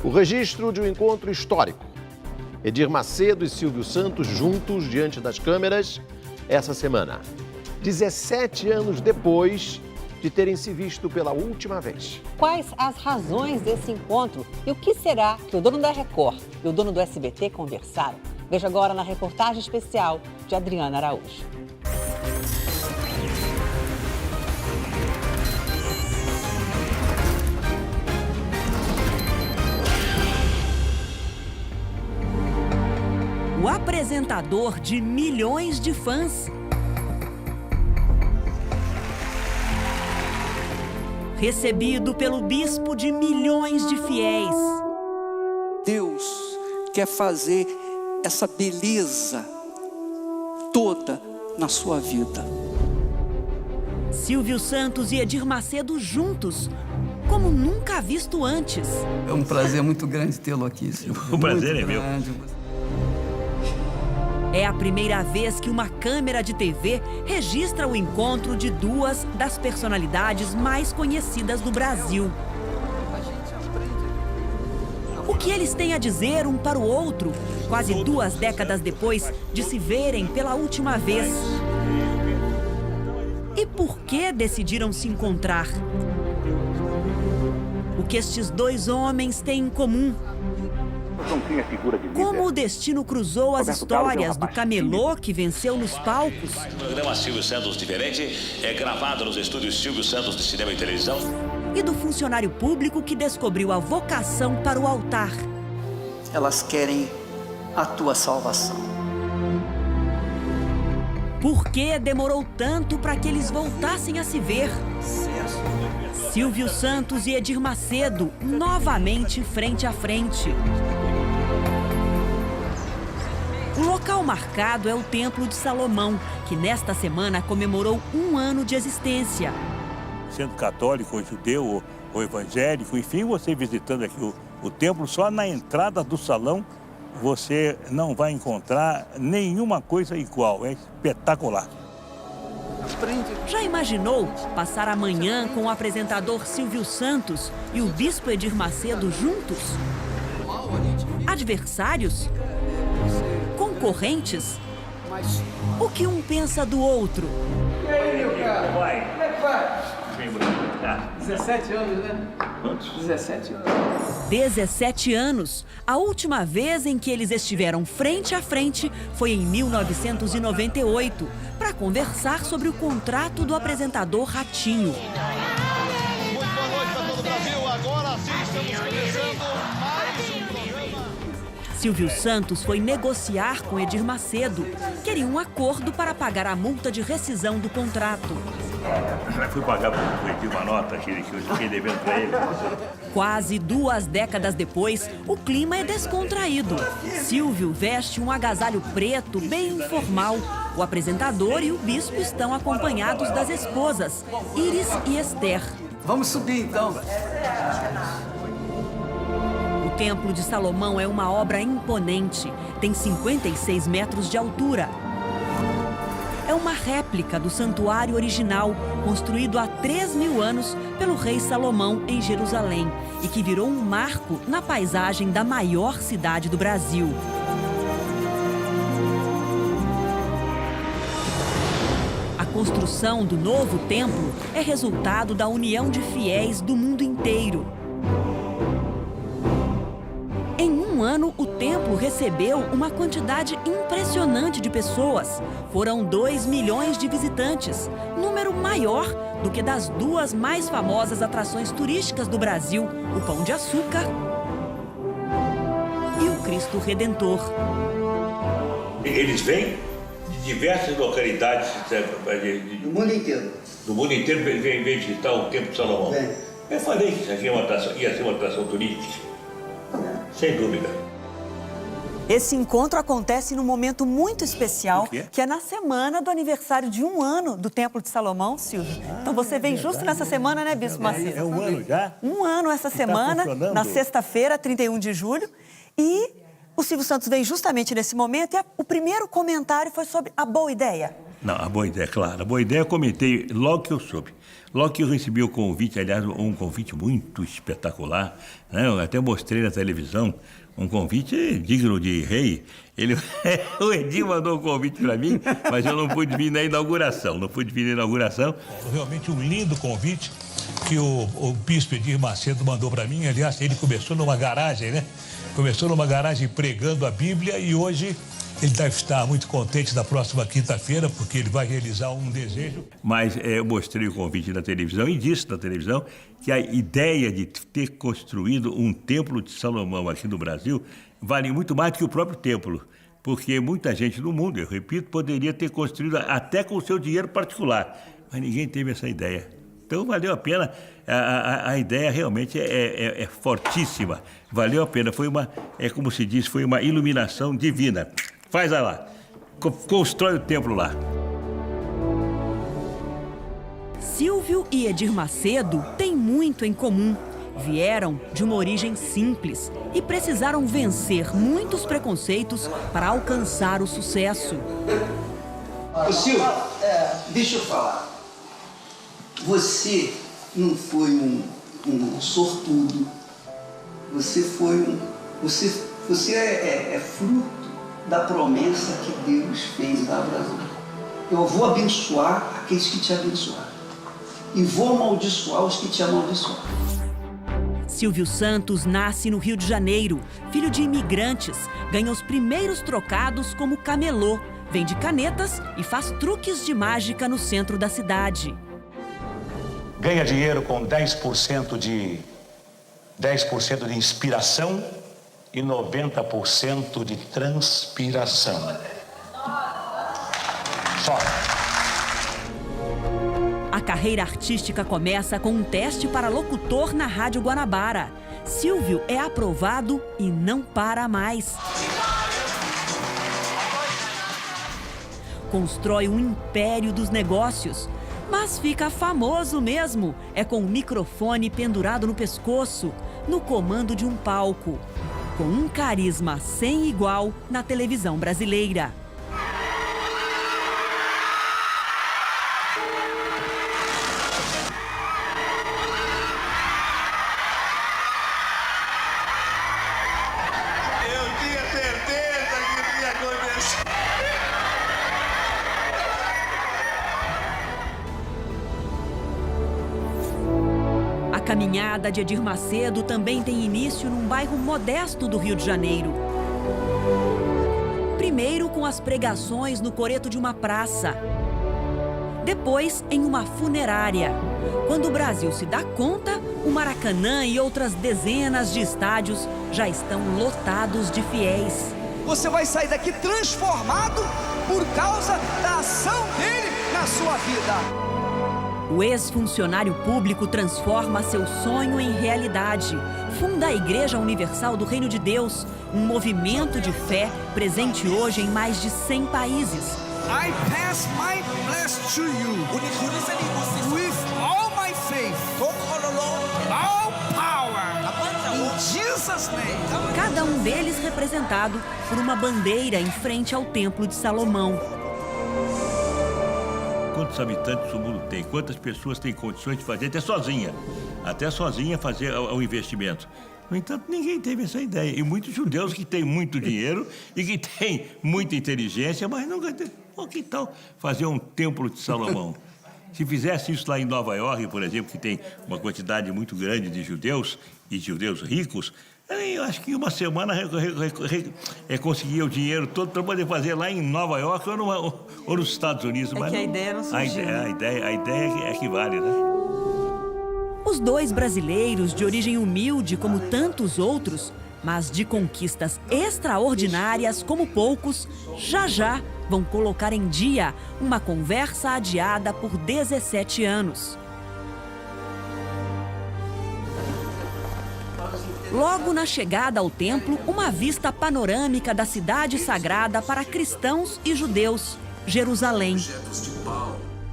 O registro de um encontro histórico. Edir Macedo e Silvio Santos juntos diante das câmeras essa semana. 17 anos depois de terem se visto pela última vez. Quais as razões desse encontro e o que será que o dono da Record e o dono do SBT conversaram? Veja agora na reportagem especial de Adriana Araújo. O apresentador de milhões de fãs. Recebido pelo bispo de milhões de fiéis. Deus quer fazer essa beleza toda na sua vida. Silvio Santos e Edir Macedo juntos, como nunca visto antes. É um prazer muito grande tê-lo aqui, Silvio. O prazer é meu. É a primeira vez que uma câmera de TV registra o encontro de duas das personalidades mais conhecidas do Brasil. O que eles têm a dizer um para o outro, quase 2 décadas depois de se verem pela última vez? E por que decidiram se encontrar? O que estes dois homens têm em comum? Como o destino cruzou as histórias do camelô que venceu nos palcos? O programa Silvio Santos Diferente é gravado nos estúdios Silvio Santos de Cinema e Televisão. E do funcionário público que descobriu a vocação para o altar. Elas querem a tua salvação. Por que demorou tanto para que eles voltassem a se ver? Silvio Santos e Edir Macedo, novamente frente a frente. O local marcado é o Templo de Salomão, que nesta semana comemorou 1 ano de existência. Sendo católico ou judeu ou evangélico, enfim, você visitando aqui o templo, só na entrada do salão você não vai encontrar nenhuma coisa igual, é espetacular. Já imaginou passar a manhã com o apresentador Silvio Santos e o bispo Edir Macedo juntos? Adversários? Concorrentes? O que um pensa do outro? E aí, meu cara? Como é que vai? 17 anos, né? Quantos? 17 anos. 17 anos. A última vez em que eles estiveram frente a frente foi em 1998, para conversar sobre o contrato do apresentador Ratinho. Muito boa noite para todo o Brasil. Agora sim estamos começando mais um programa. Silvio Santos foi negociar com Edir Macedo. Queria um acordo para pagar a multa de rescisão do contrato. Fui pagar por uma nota que eu fiquei devendo para ele. Quase 2 décadas depois, o clima é descontraído. Silvio veste um agasalho preto bem informal. O apresentador e o bispo estão acompanhados das esposas, Iris e Esther. Vamos subir então. O Templo de Salomão é uma obra imponente. Tem 56 metros de altura. É uma réplica do santuário original, construído há 3.000 anos pelo rei Salomão em Jerusalém e que virou um marco na paisagem da maior cidade do Brasil. A construção do novo templo é resultado da união de fiéis do mundo inteiro. Em 1 ano, o templo recebeu uma quantidade impressionante de pessoas. Foram 2 milhões de visitantes, número maior do que das 2 mais famosas atrações turísticas do Brasil, o Pão de Açúcar e o Cristo Redentor. Eles vêm de diversas localidades Do mundo inteiro. do mundo inteiro, vêm visitar o Templo de Salomão. Vem. Eu falei que isso aqui ia ser uma atração turística. Sem dúvida. Esse encontro acontece num momento muito especial, que é na semana do aniversário de 1 ano do Templo de Salomão, Silvio. Então você vem justo nessa semana, né, Bispo Macedo? É 1 ano já? 1 ano essa semana, na sexta-feira, 31 de julho. E o Silvio Santos vem justamente nesse momento e o primeiro comentário foi sobre a boa ideia. Não, a boa ideia, claro. A boa ideia eu comentei logo que eu soube. Logo que eu recebi o convite, aliás, um convite muito espetacular, né? Eu até mostrei na televisão, um convite digno de rei. O Edir mandou um convite para mim, mas eu não pude vir na inauguração, Realmente um lindo convite que o bispo Edir Macedo mandou para mim. Aliás, ele começou numa garagem, né? Começou numa garagem pregando a Bíblia e hoje ele deve estar muito contente na próxima quinta-feira, porque ele vai realizar um desejo. Mas eu mostrei o convite na televisão e disse na televisão que a ideia de ter construído um templo de Salomão aqui no Brasil vale muito mais do que o próprio templo. Porque muita gente no mundo, eu repito, poderia ter construído até com o seu dinheiro particular. Mas ninguém teve essa ideia. Então valeu a pena, a ideia realmente é fortíssima. Valeu a pena, como se diz, foi uma iluminação divina. Faz lá, constrói o templo lá. Silvio e Edir Macedo têm muito em comum. Vieram de uma origem simples e precisaram vencer muitos preconceitos para alcançar o sucesso. Ô Silvio, deixa eu falar. Você não foi um sortudo. Você é fruto da promessa que Deus fez a Abraão. Eu vou abençoar aqueles que te abençoaram e vou amaldiçoar os que te amaldiçoaram. Silvio Santos nasce no Rio de Janeiro, filho de imigrantes, ganha os primeiros trocados como camelô, vende canetas e faz truques de mágica no centro da cidade. Ganha dinheiro com 10% de inspiração e 90% de transpiração. Só. A carreira artística começa com um teste para locutor na Rádio Guanabara. Silvio é aprovado e não para mais. Constrói um império dos negócios, mas fica famoso mesmo. É com o microfone pendurado no pescoço, no comando de um palco, com um carisma sem igual na televisão brasileira. A caminhada de Edir Macedo também tem início num bairro modesto do Rio de Janeiro. Primeiro com as pregações no coreto de uma praça. Depois em uma funerária. Quando o Brasil se dá conta, o Maracanã e outras dezenas de estádios já estão lotados de fiéis. Você vai sair daqui transformado por causa da ação dele na sua vida. O ex-funcionário público transforma seu sonho em realidade. Funda a Igreja Universal do Reino de Deus, um movimento de fé presente hoje em mais de 100 países. I pass my bless to you with all my faith, all power, in Jesus' name. Cada um deles representado por uma bandeira em frente ao Templo de Salomão. Quantos habitantes o mundo tem? Quantas pessoas têm condições de fazer, até sozinha fazer o investimento? No entanto, ninguém teve essa ideia. E muitos judeus que têm muito dinheiro e que têm muita inteligência, mas nunca têm. Que tal fazer um templo de Salomão? Se fizesse isso lá em Nova York, por exemplo, que tem uma quantidade muito grande de judeus e judeus ricos, eu acho que em uma semana conseguia o dinheiro todo para poder fazer lá em Nova York ou nos Estados Unidos. Mas que a ideia não surgiu. A ideia é que vale, né? Os dois brasileiros, de origem humilde como tantos outros, mas de conquistas extraordinárias como poucos, já vão colocar em dia uma conversa adiada por 17 anos. Logo na chegada ao templo, uma vista panorâmica da cidade sagrada para cristãos e judeus, Jerusalém.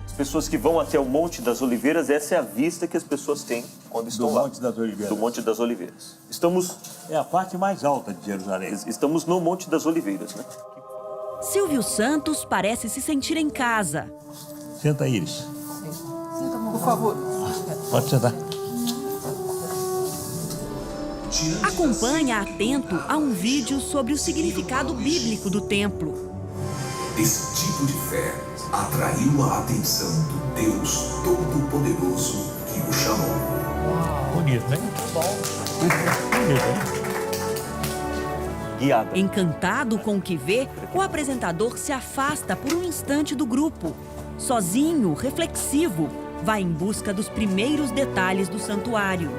As pessoas que vão até o Monte das Oliveiras, essa é a vista que as pessoas têm quando estão lá. Do Monte das Oliveiras. Do Monte das Oliveiras. Estamos... É a parte mais alta de Jerusalém. Estamos no Monte das Oliveiras, né? Silvio Santos parece se sentir em casa. Senta, Iris. Por favor. Pode sentar. Acompanha atento a um vídeo sobre o significado bíblico do templo. Esse tipo de fé atraiu a atenção do Deus Todo-Poderoso que o chamou. Bonito, hein? Bonito, hein? Guiada. Encantado com o que vê, o apresentador se afasta por um instante do grupo. Sozinho, reflexivo, vai em busca dos primeiros detalhes do santuário.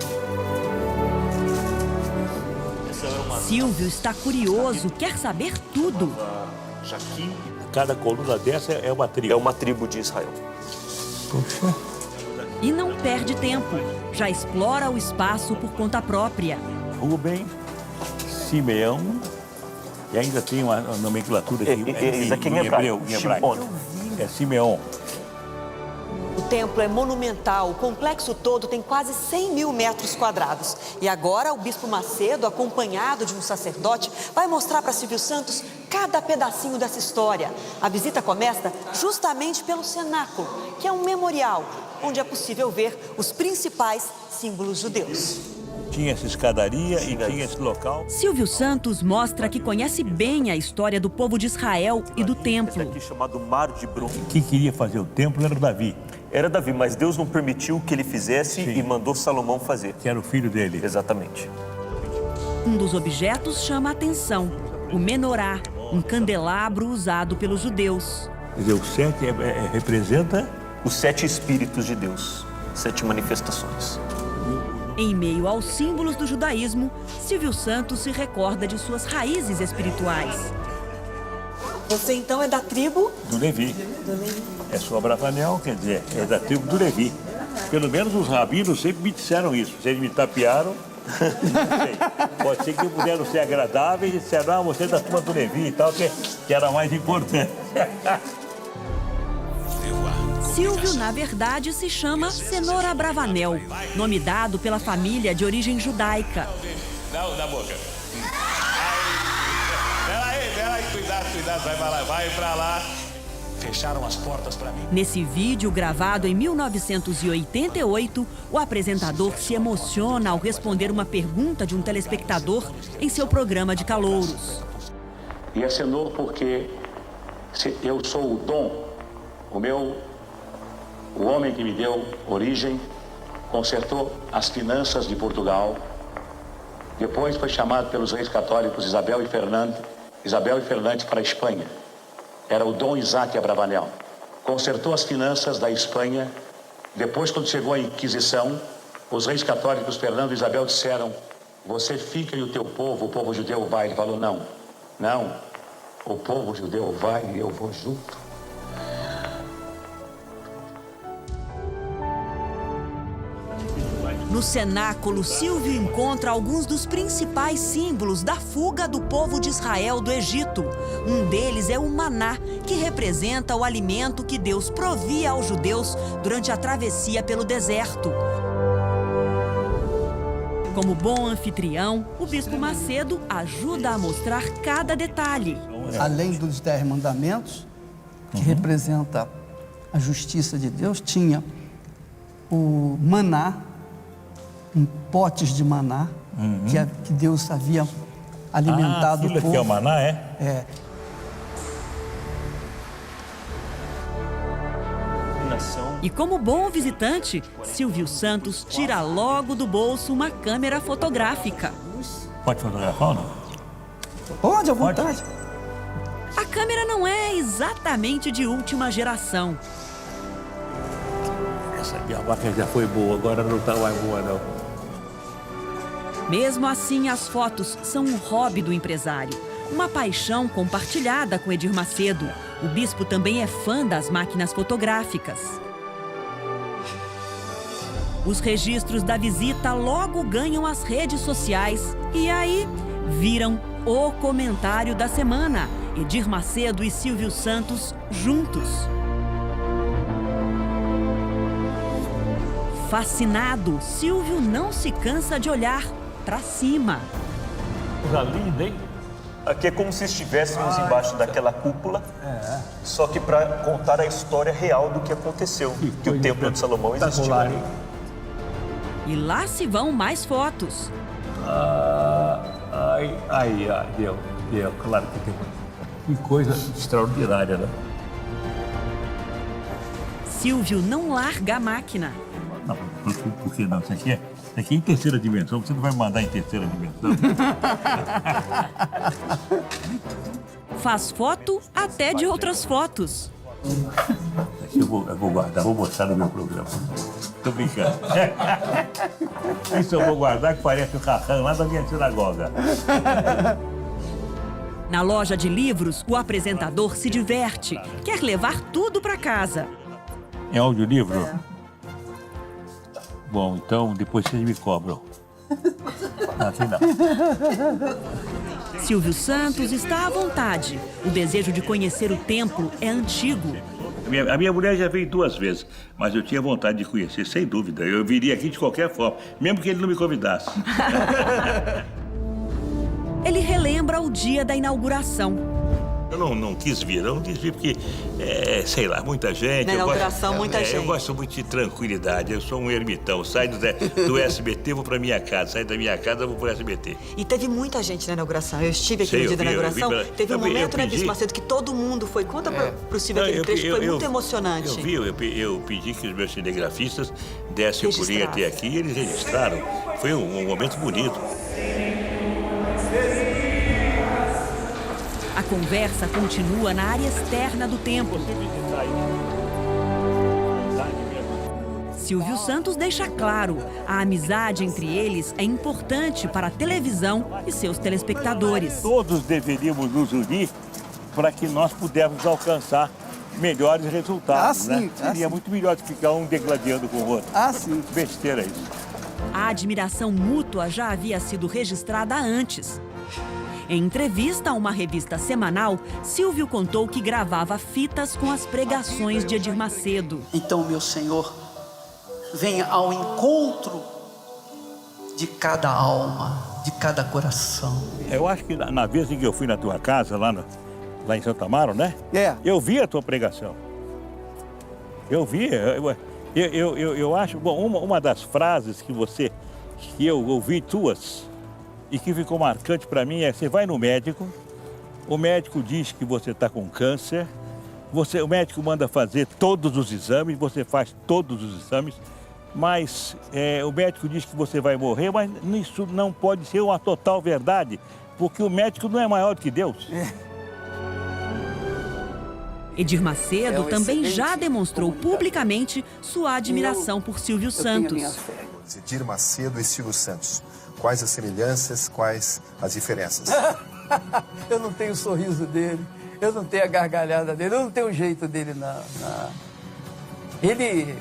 Silvio está curioso, quer saber tudo. Cada coluna dessa é uma tribo. É uma tribo de Israel. Poxa. E não perde tempo, já explora o espaço por conta própria. Rubem, Simeão, e ainda tem uma nomenclatura aqui em hebreu, em hebraico. É Simeão. O templo é monumental, o complexo todo tem quase 100 mil metros quadrados. E agora o Bispo Macedo, acompanhado de um sacerdote, vai mostrar para Silvio Santos cada pedacinho dessa história. A visita começa justamente pelo cenáculo, que é um memorial, onde é possível ver os principais símbolos judeus. Tinha essa escadaria e tinha esse local. Silvio Santos mostra que conhece bem a história do povo de Israel e do templo. Esse aqui chamado Mar de Brum. Quem queria fazer o templo era Davi. Era Davi, mas Deus não permitiu que ele fizesse e mandou Salomão fazer. Que era o filho dele. Exatamente. Um dos objetos chama a atenção, o menorá, um candelabro usado pelos judeus. Quer dizer, o 7 representa... Os 7 Espíritos de Deus, 7 manifestações. Em meio aos símbolos do judaísmo, Silvio Santos se recorda de suas raízes espirituais. Você então é da tribo? Do Levi. É sua Abravanel, quer dizer, é da tribo do Levi. Pelo menos os rabinos sempre me disseram isso. Vocês me tapearam, não sei. Pode ser que puderam ser agradáveis e disseram, você é da turma do Levi e tal, que era mais importante. Silvio, na verdade, se chama Cenoura Abravanel, nome dado pela família de origem judaica. Não, na boca. Peraí, cuidado, vai pra lá. Fecharam as portas pra mim. Nesse vídeo, gravado em 1988, o apresentador se emociona ao responder uma pergunta de um telespectador em seu programa de calouros. E é Senhor porque eu sou o dom, o homem que me deu origem, consertou as finanças de Portugal. Depois foi chamado pelos reis católicos Isabel e Fernandes para a Espanha. Era o Dom Isaac Abravanel. Consertou as finanças da Espanha. Depois, quando chegou a Inquisição, os reis católicos Fernando e Isabel disseram: você fica e o teu povo, o povo judeu vai. Ele falou: não, o povo judeu vai e eu vou junto. No cenáculo, Silvio encontra alguns dos principais símbolos da fuga do povo de Israel do Egito. Um deles é o maná, que representa o alimento que Deus provia aos judeus durante a travessia pelo deserto. Como bom anfitrião, o Bispo Macedo ajuda a mostrar cada detalhe. Além dos 10 mandamentos, que representa a justiça de Deus, tinha o maná, potes de maná, que Deus havia alimentado o povo. Que é o maná, é? É. E como bom visitante, Silvio Santos tira logo do bolso uma câmera fotográfica. Pode fotografar ou não? Pode, à vontade. A câmera não é exatamente de última geração. Essa aqui, a vaca já foi boa, agora não está mais boa, não. Mesmo assim, as fotos são um hobby do empresário. Uma paixão compartilhada com Edir Macedo. O bispo também é fã das máquinas fotográficas. Os registros da visita logo ganham as redes sociais e aí viram o comentário da semana. Edir Macedo e Silvio Santos juntos. Fascinado, Silvio não se cansa de olhar para cima. Coisa linda, hein? Aqui é como se estivéssemos embaixo daquela cúpula, só que para contar a história real do que aconteceu, que o Templo de Salomão existiu ali. E lá se vão mais fotos. Deu, claro que deu. Que coisa extraordinária, né? Silvio não larga a máquina. Não, por que não? Isso aqui é em terceira dimensão, você não vai mandar em terceira dimensão. Faz foto até de outras fotos. Eu vou guardar, vou mostrar no meu programa. Tô brincando. Isso eu vou guardar que parece o Hassan lá da minha sinagoga. Na loja de livros, o apresentador se diverte. Quer levar tudo para casa. É audiolivro? Bom, então depois vocês me cobram. Não, assim não. Silvio Santos está à vontade. O desejo de conhecer o templo é antigo. A minha mulher já veio 2 vezes, mas eu tinha vontade de conhecer, sem dúvida. Eu viria aqui de qualquer forma, mesmo que ele não me convidasse. Ele relembra o dia da inauguração. Eu não quis vir porque, sei lá, muita gente. Na inauguração, muita gente. Eu gosto muito de tranquilidade, eu sou um ermitão. Saio do SBT, vou pra minha casa. Saio da minha casa, vou pro SBT. E teve muita gente na inauguração. Eu estive aqui no dia da inauguração. Teve um momento, né, Bispo Macedo, que todo mundo foi. Conta pro Silvio aquele trecho, foi muito emocionante. Eu pedi que os meus cinegrafistas dessem o pulinho até aqui e eles registraram. Foi um momento bonito. A conversa continua na área externa do templo. Silvio Santos deixa claro, a amizade entre eles é importante para a televisão e seus telespectadores. Todos deveríamos nos unir para que nós pudéssemos alcançar melhores resultados, né? Seria muito melhor do que ficar um degladiando com o outro. Sim. Besteira isso. A admiração mútua já havia sido registrada antes. Em entrevista a uma revista semanal, Silvio contou que gravava fitas com as pregações de Edir Macedo. Então, meu Senhor, venha ao encontro de cada alma, de cada coração. Eu acho que na vez em que eu fui na tua casa, lá em Santo Amaro, né? Eu vi a tua pregação. Eu vi. Eu acho... Bom, uma das frases que eu ouvi tuas e que ficou marcante para mim é: você vai no médico, o médico diz que você está com câncer, o médico manda fazer todos os exames, você faz todos os exames, mas o médico diz que você vai morrer, mas isso não pode ser uma total verdade, porque o médico não é maior do que Deus. Edir Macedo também já demonstrou publicamente sua admiração por Silvio Santos. Edir Macedo e Silvio Santos. Quais as semelhanças, quais as diferenças? Eu não tenho o sorriso dele, eu não tenho a gargalhada dele, eu não tenho o jeito dele. Ele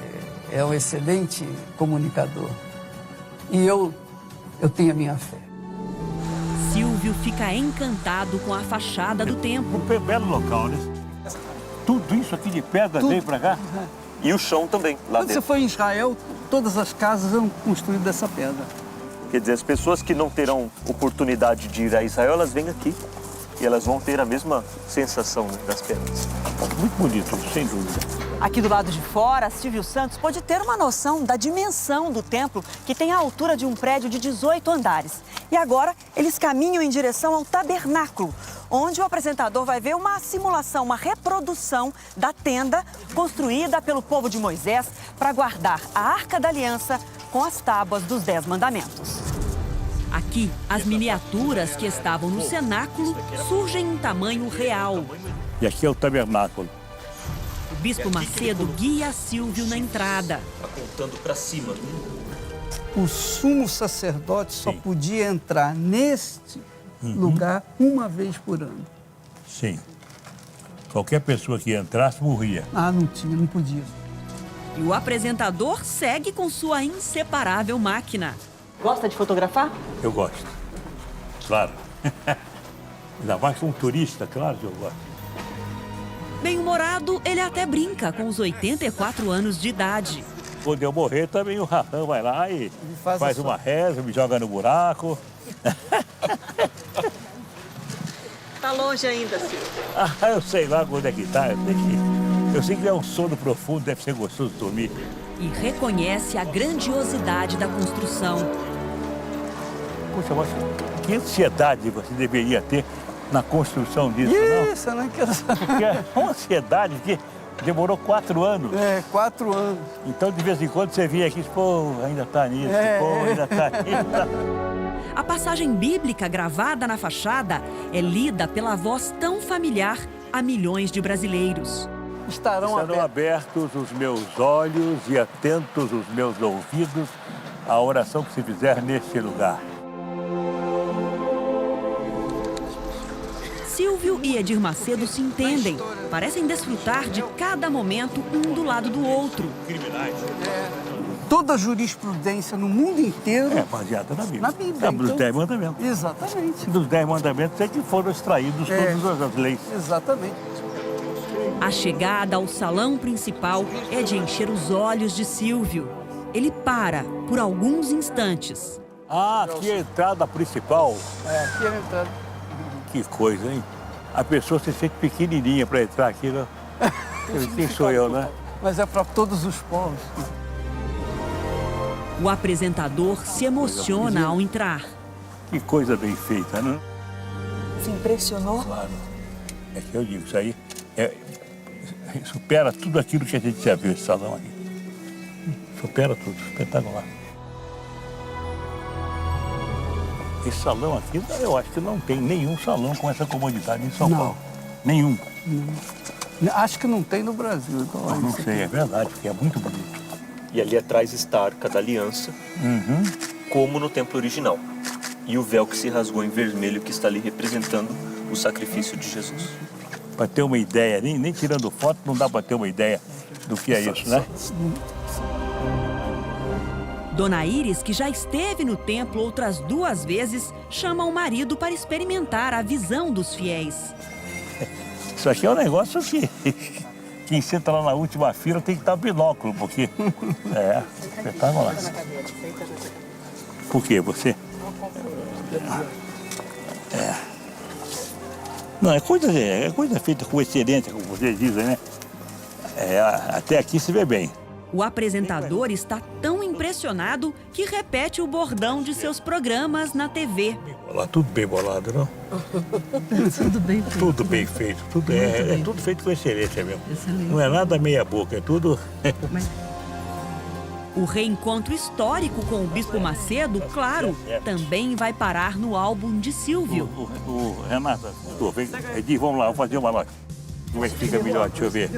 é um excelente comunicador e eu tenho a minha fé. Silvio fica encantado com a fachada do templo. Um belo local, né? Tudo isso aqui de pedra veio pra cá? E o chão também, lá Quando dentro. você for em Israel, todas as casas são construídas dessa pedra. Quer dizer, as pessoas que não terão oportunidade de ir a Israel, elas vêm aqui. E elas vão ter a mesma sensação, né, das pedras. Muito bonito, sem dúvida. Aqui do lado de fora, Silvio Santos pôde ter uma noção da dimensão do templo, que tem a altura de um prédio de 18 andares. E agora, eles caminham em direção ao tabernáculo, onde o apresentador vai ver uma simulação, uma reprodução da tenda construída pelo povo de Moisés para guardar a Arca da Aliança com as tábuas dos 10 mandamentos. Aqui, as miniaturas que estavam no cenáculo surgem em tamanho real. E aqui é o tabernáculo. O Bispo Macedo guia Silvio na entrada. Apontando para cima. O sumo sacerdote só podia entrar neste lugar uma vez por ano. Sim. Qualquer pessoa que entrasse morria. Não podia. E o apresentador segue com sua inseparável máquina. Gosta de fotografar? Eu gosto. Claro. Ainda mais que um turista, claro que eu gosto. Bem-humorado, ele até brinca com os 84 anos de idade. Quando eu morrer, também o Raham vai lá e faz uma reza, me joga no buraco. Tá longe ainda, Silvio. Eu sei lá onde é que tá, eu tenho que ir. Eu sei que é um sono profundo, deve ser gostoso dormir. E reconhece a grandiosidade da construção. Poxa, mas que ansiedade você deveria ter na construção disso, não? Isso, eu não quero saber. Porque é uma ansiedade que demorou 4 anos. 4 anos. Então, de vez em quando, você via aqui, pô, ainda tá nisso, pô, ainda tá nisso. A passagem bíblica gravada na fachada é lida pela voz tão familiar a milhões de brasileiros. Estarão abertos os meus olhos e atentos os meus ouvidos à oração que se fizer neste lugar. Silvio e Edir Macedo se entendem, parecem desfrutar de cada momento um do lado do outro. Toda a jurisprudência no mundo inteiro é baseada na Bíblia. Na Bíblia. Dos 10 mandamentos. Exatamente. Dos 10 mandamentos é que foram extraídos todas as leis. Exatamente. A chegada ao salão principal é de encher os olhos de Silvio. Ele para por alguns instantes. Ah, aqui é a entrada principal. Aqui é a entrada. Que coisa, hein? A pessoa se sente pequenininha para entrar aqui, né? Quem sou eu, né? Mas é para todos os povos. O apresentador se emociona ao entrar. Que coisa bem feita, né? Se impressionou? Claro. É que eu digo, isso aí supera tudo aquilo que a gente já viu esse salão aqui. Supera tudo, espetacular. Esse salão aqui, eu acho que não tem nenhum salão com essa comodidade em São Paulo. Nenhum. Não. Acho que não tem no Brasil. Não sei, é verdade, porque é muito bonito. E ali atrás está a Arca da Aliança, como no templo original. E o véu que se rasgou em vermelho que está ali representando o sacrifício de Jesus. Para ter uma ideia, nem tirando foto, não dá para ter uma ideia do que é isso, né? Dona Iris, que já esteve no templo outras 2 vezes, chama o marido para experimentar a visão dos fiéis. Isso aqui é um negócio que quem senta lá na última fila tem que estar binóculo, porque é espetacular. Por quê? Você? Não, é coisa feita com excelência, como vocês dizem, né? Até aqui se vê bem. O apresentador está tão impressionado que repete o bordão de seus programas na TV. Tudo bem bolado, não? Tudo bem feito. Tudo bem feito. É tudo feito com excelência mesmo. Excelente. Não é nada meia boca, é tudo... O reencontro histórico com o Bispo Macedo, claro, também vai parar no álbum de Silvio. Renata, Edir, vamos lá, vamos fazer uma nota. Como é que fica melhor? Deixa eu ver.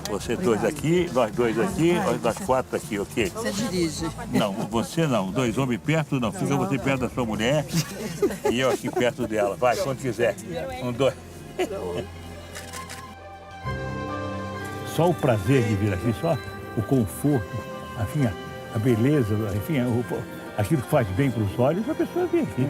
Você 2 aqui, nós 2 aqui, nós 4 aqui, ok? Você dirige. Não, você não. 2 homens perto, não. Fica você perto da sua mulher e eu aqui perto dela. Vai, quando quiser. 1, 2. Só o prazer de vir aqui, só o conforto, enfim, a beleza, enfim, aquilo que faz bem para os olhos, a pessoa vem aqui.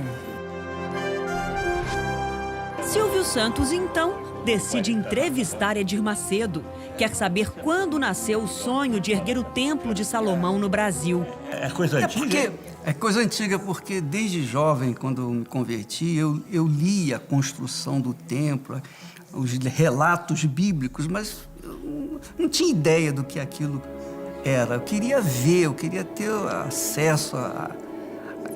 Silvio Santos, então, decide entrevistar Edir Macedo. Quer saber quando nasceu o sonho de erguer o Templo de Salomão no Brasil. É coisa antiga? É coisa antiga porque desde jovem, quando eu me converti, eu lia a construção do templo, os relatos bíblicos, mas eu não tinha ideia do que aquilo era. Eu queria ver, eu queria ter acesso a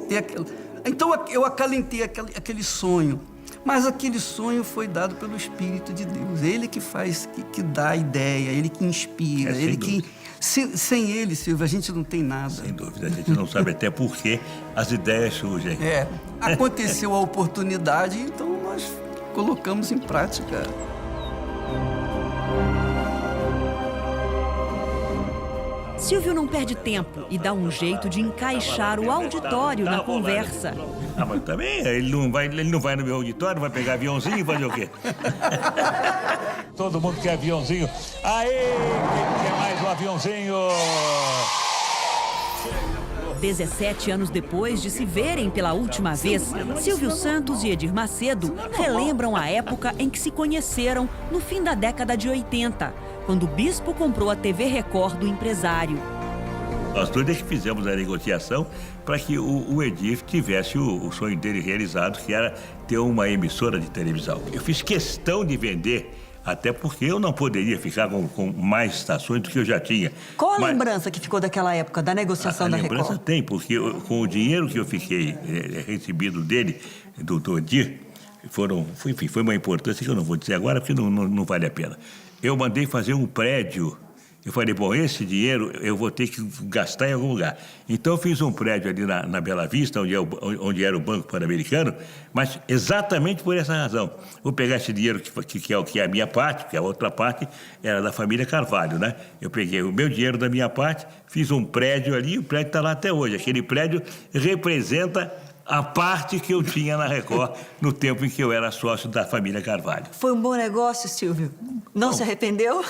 ter aquilo. Então eu acalentei aquele sonho. Mas aquele sonho foi dado pelo Espírito de Deus. Ele que faz, que dá a ideia, ele que inspira, ele que... Sem ele, Silvio, a gente não tem nada. Sem dúvida, a gente não sabe até por que as ideias surgem. Aconteceu a oportunidade, então nós colocamos em prática. Silvio não perde tempo e dá um jeito de encaixar o auditório na conversa. Mas também ele não vai no meu auditório, vai pegar aviãozinho e fazer o quê? Todo mundo quer aviãozinho. Aê, quem quer mais um aviãozinho? 17 anos depois de se verem pela última vez, Silvio Santos e Edir Macedo relembram a época em que se conheceram no fim da década de 80, quando o bispo comprou a TV Record do empresário. Nós dois é que fizemos a negociação para que o Edir tivesse o sonho dele realizado, que era ter uma emissora de televisão. Eu fiz questão de vender Até porque eu não poderia ficar com mais estações do que eu já tinha. Qual a lembrança que ficou daquela época, da negociação da Record? A lembrança tem, porque com o dinheiro que eu fiquei recebido dele, do Odir, foi uma importância que eu não vou dizer agora, porque não vale a pena. Eu mandei fazer um prédio. Eu falei, bom, esse dinheiro eu vou ter que gastar em algum lugar. Então, eu fiz um prédio ali na Bela Vista, onde era o Banco Pan-Americano, mas exatamente por essa razão. Vou pegar esse dinheiro que é a minha parte, que a outra parte era da família Carvalho, né? Eu peguei o meu dinheiro da minha parte, fiz um prédio ali, e o prédio está lá até hoje. Aquele prédio representa a parte que eu tinha na Record no tempo em que eu era sócio da família Carvalho. Foi um bom negócio, Silvio? Não se arrependeu?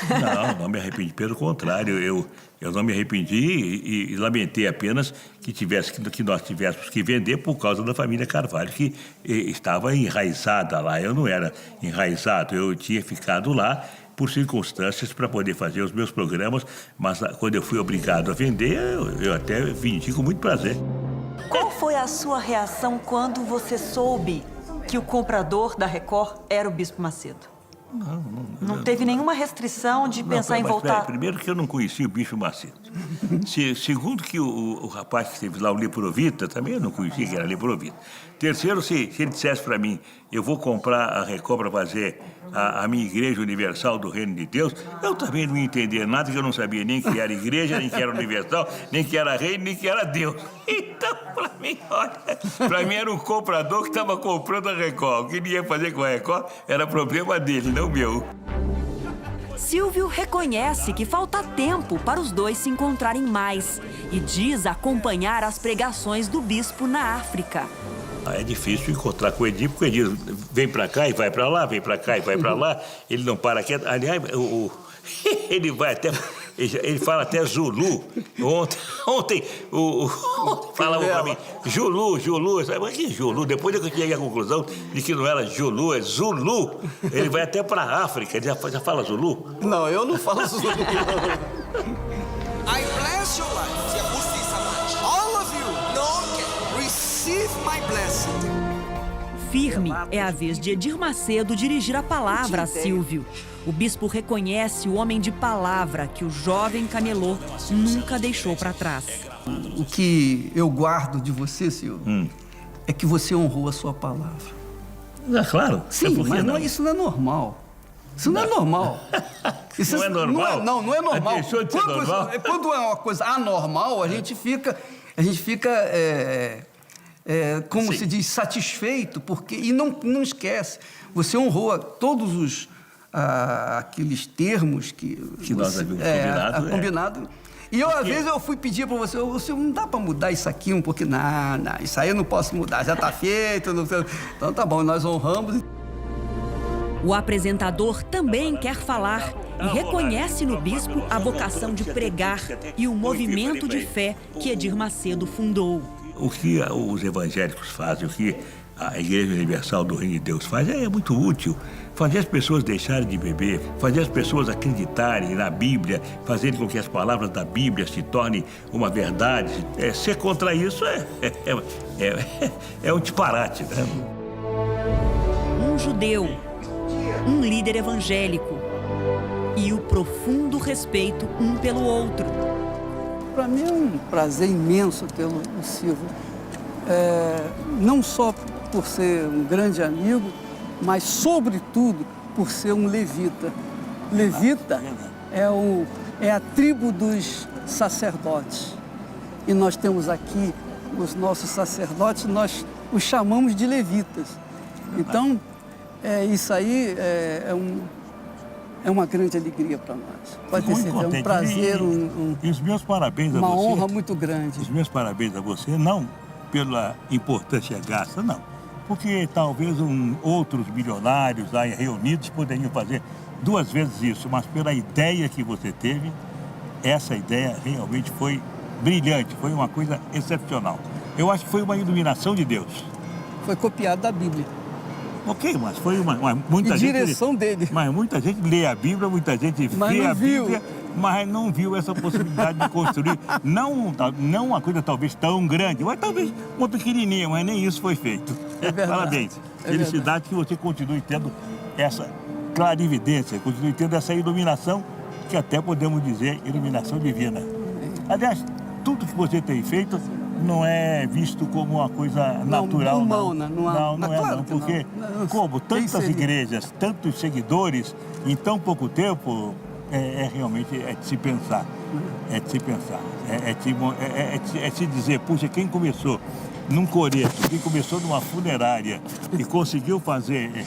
Não me arrependi. Pelo contrário, eu não me arrependi e lamentei apenas que nós tivéssemos que vender por causa da família Carvalho, que estava enraizada lá. Eu não era enraizado, eu tinha ficado lá por circunstâncias para poder fazer os meus programas, mas quando eu fui obrigado a vender, eu até vendi com muito prazer. Qual foi a sua reação quando você soube que o comprador da Record era o Bispo Macedo? Não teve nenhuma restrição de pensar em voltar? Primeiro que eu não conhecia o Bispo Macedo. Segundo que o rapaz que esteve lá, o Leprovita, também eu não conhecia que era Leprovita. Terceiro, se ele dissesse para mim, eu vou comprar a Record para fazer a minha Igreja Universal do Reino de Deus, eu também não ia entender nada, que eu não sabia nem que era igreja, nem que era universal, nem que era reino, nem que era Deus. Então, para mim, olha, para mim era um comprador que estava comprando a Record. O que ele ia fazer com a Record era problema dele, não meu. Silvio reconhece que falta tempo para os dois se encontrarem mais e diz acompanhar as pregações do bispo na África. É difícil encontrar com o Edir, porque o Edir vem para cá e vai para lá, vem para cá e vai para lá, ele não para quieto. Aliás, ele vai até... Ele fala até Zulu. Ontem falava para mim, Zulu, sabe que Zulu? Depois eu cheguei à conclusão de que não era Zulu, é Zulu. Ele vai até para a África, ele já fala Zulu? Não, eu não falo Zulu. I bless your life. All of you, receive my blessing. Firme é a vez de Edir Macedo dirigir a palavra a Silvio. O bispo reconhece o homem de palavra que o jovem camelô nunca deixou para trás. O que eu guardo de você, Silvio, é que você honrou a sua palavra. Claro. Sim, mas isso não é normal. Isso não é normal. Isso não é normal? Não é normal. Deixou de ser normal? Quando é uma coisa anormal, a gente fica como se diz, satisfeito, porque e não esquece. Você honrou todos aqueles termos que nós havíamos combinado. E eu, às vezes, eu fui pedir para você, não dá para mudar isso aqui, porque não, isso aí eu não posso mudar, já está feito. Não sei. Então tá bom, nós honramos. O apresentador também quer falar e reconhece no bispo a vocação de pregar e o movimento de fé que Edir Macedo fundou. O que os evangélicos fazem, o que a Igreja Universal do Reino de Deus faz é muito útil. Fazer as pessoas deixarem de beber, fazer as pessoas acreditarem na Bíblia, fazer com que as palavras da Bíblia se tornem uma verdade. Ser contra isso é um disparate, né? Um judeu, um líder evangélico e o profundo respeito um pelo outro. Para mim é um prazer imenso tê-lo, Silvio. Não só por ser um grande amigo, mas, sobretudo, por ser um levita. Levita é a tribo dos sacerdotes. E nós temos aqui os nossos sacerdotes, nós os chamamos de levitas. Então, isso aí é uma grande alegria para nós. Pode ter sido um prazer, e os meus parabéns a você. Uma honra muito grande. Os meus parabéns a você, não pela importância gasta, não. Porque talvez outros milionários lá reunidos poderiam fazer 2 vezes isso, mas pela ideia que você teve, essa ideia realmente foi brilhante, foi uma coisa excepcional. Eu acho que foi uma iluminação de Deus. Foi copiado da Bíblia. Ok, mas foi muita gente... direção dele. Mas muita gente lê a Bíblia, muita gente vê a Bíblia, mas não viu essa possibilidade de construir. Não uma coisa talvez tão grande, mas talvez uma pequenininha, mas nem isso foi feito. É verdade. Parabéns. Felicidade que você continue tendo clarividência, continue tendo essa iluminação, que até podemos dizer iluminação divina. Aliás, tudo que você tem feito não é visto como uma coisa natural, não, porque como tantas igrejas, tantos seguidores, em tão pouco tempo, realmente é de se pensar, é de se dizer, puxa, quem começou num coreto, quem começou numa funerária e conseguiu fazer...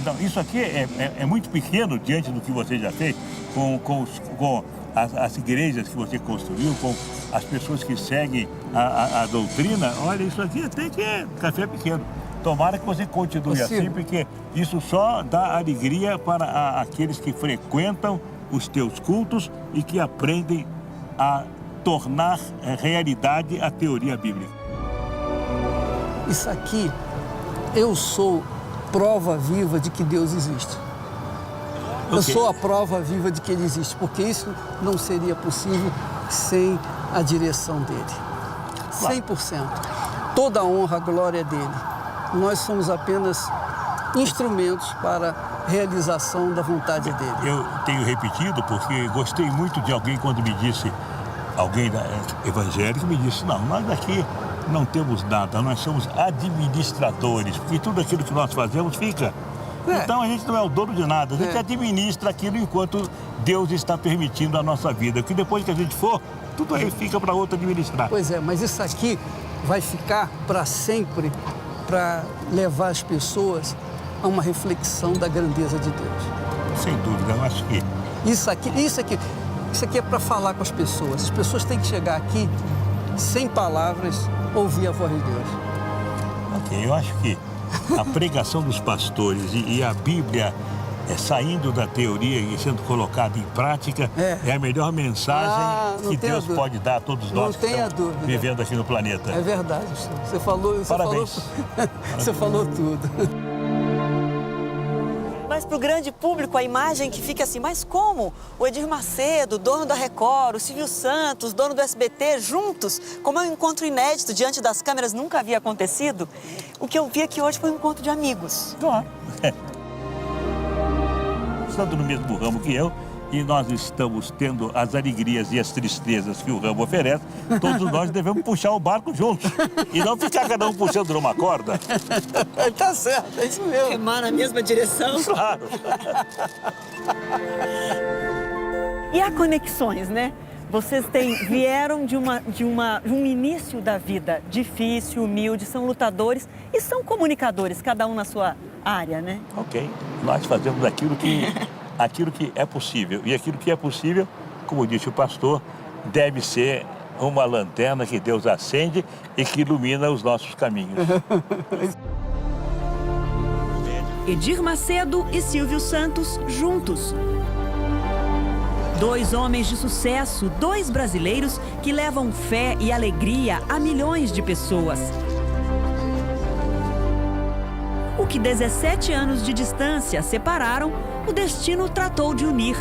Então, isso aqui é muito pequeno diante do que você já fez com as igrejas que você construiu, com as pessoas que seguem a doutrina. Olha, isso aqui até que é café pequeno. Tomara que você continue assim, porque isso só dá alegria para aqueles que frequentam os teus cultos e que aprendem a tornar realidade a teoria bíblica. Isso aqui, eu sou prova viva de que Deus existe. Eu sou a prova viva de que Ele existe, porque isso não seria possível sem a direção dEle. 100%. Toda a honra, a glória é dEle. Nós somos apenas instrumentos para a realização da vontade dEle. Eu tenho repetido porque gostei muito de alguém quando me disse, alguém evangélico me disse, não, nós aqui não temos nada, nós somos administradores, porque tudo aquilo que nós fazemos fica. Então a gente não é o dono de nada, a gente administra aquilo enquanto Deus está permitindo a nossa vida, que depois que a gente for, tudo aí fica para outro administrar. Pois é, mas isso aqui vai ficar para sempre, para levar as pessoas a uma reflexão da grandeza de Deus. Sem dúvida, eu acho que... Isso aqui é para falar com as pessoas. As pessoas têm que chegar aqui, sem palavras, ouvir a voz de Deus. Ok, eu acho que a pregação dos pastores e a Bíblia saindo da teoria e sendo colocada em prática é a melhor mensagem que Deus pode dar a todos nós que estamos vivendo aqui no planeta. É verdade, você falou, você falou tudo. Mas para o grande público, a imagem que fica assim, mas como? O Edir Macedo, dono da Record, o Silvio Santos, dono do SBT, juntos, como é um encontro inédito diante das câmeras, nunca havia acontecido. O que eu vi aqui hoje foi um encontro de amigos. Claro. Estando no mesmo ramo que eu, e nós estamos tendo as alegrias e as tristezas que o ramo oferece, todos nós devemos puxar o barco juntos. E não ficar cada um puxando numa corda. Tá certo, é isso mesmo. Remar na mesma direção. Claro. E há conexões, né? Vocês vieram de um início da vida difícil, humilde, são lutadores e são comunicadores, cada um na sua área, né? Ok. Nós fazemos aquilo que é possível. E aquilo que é possível, como disse o pastor, deve ser uma lanterna que Deus acende e que ilumina os nossos caminhos. Edir Macedo e Silvio Santos juntos. 2 homens de sucesso, 2 brasileiros que levam fé e alegria a milhões de pessoas. O que 17 anos de distância separaram, o destino tratou de unir.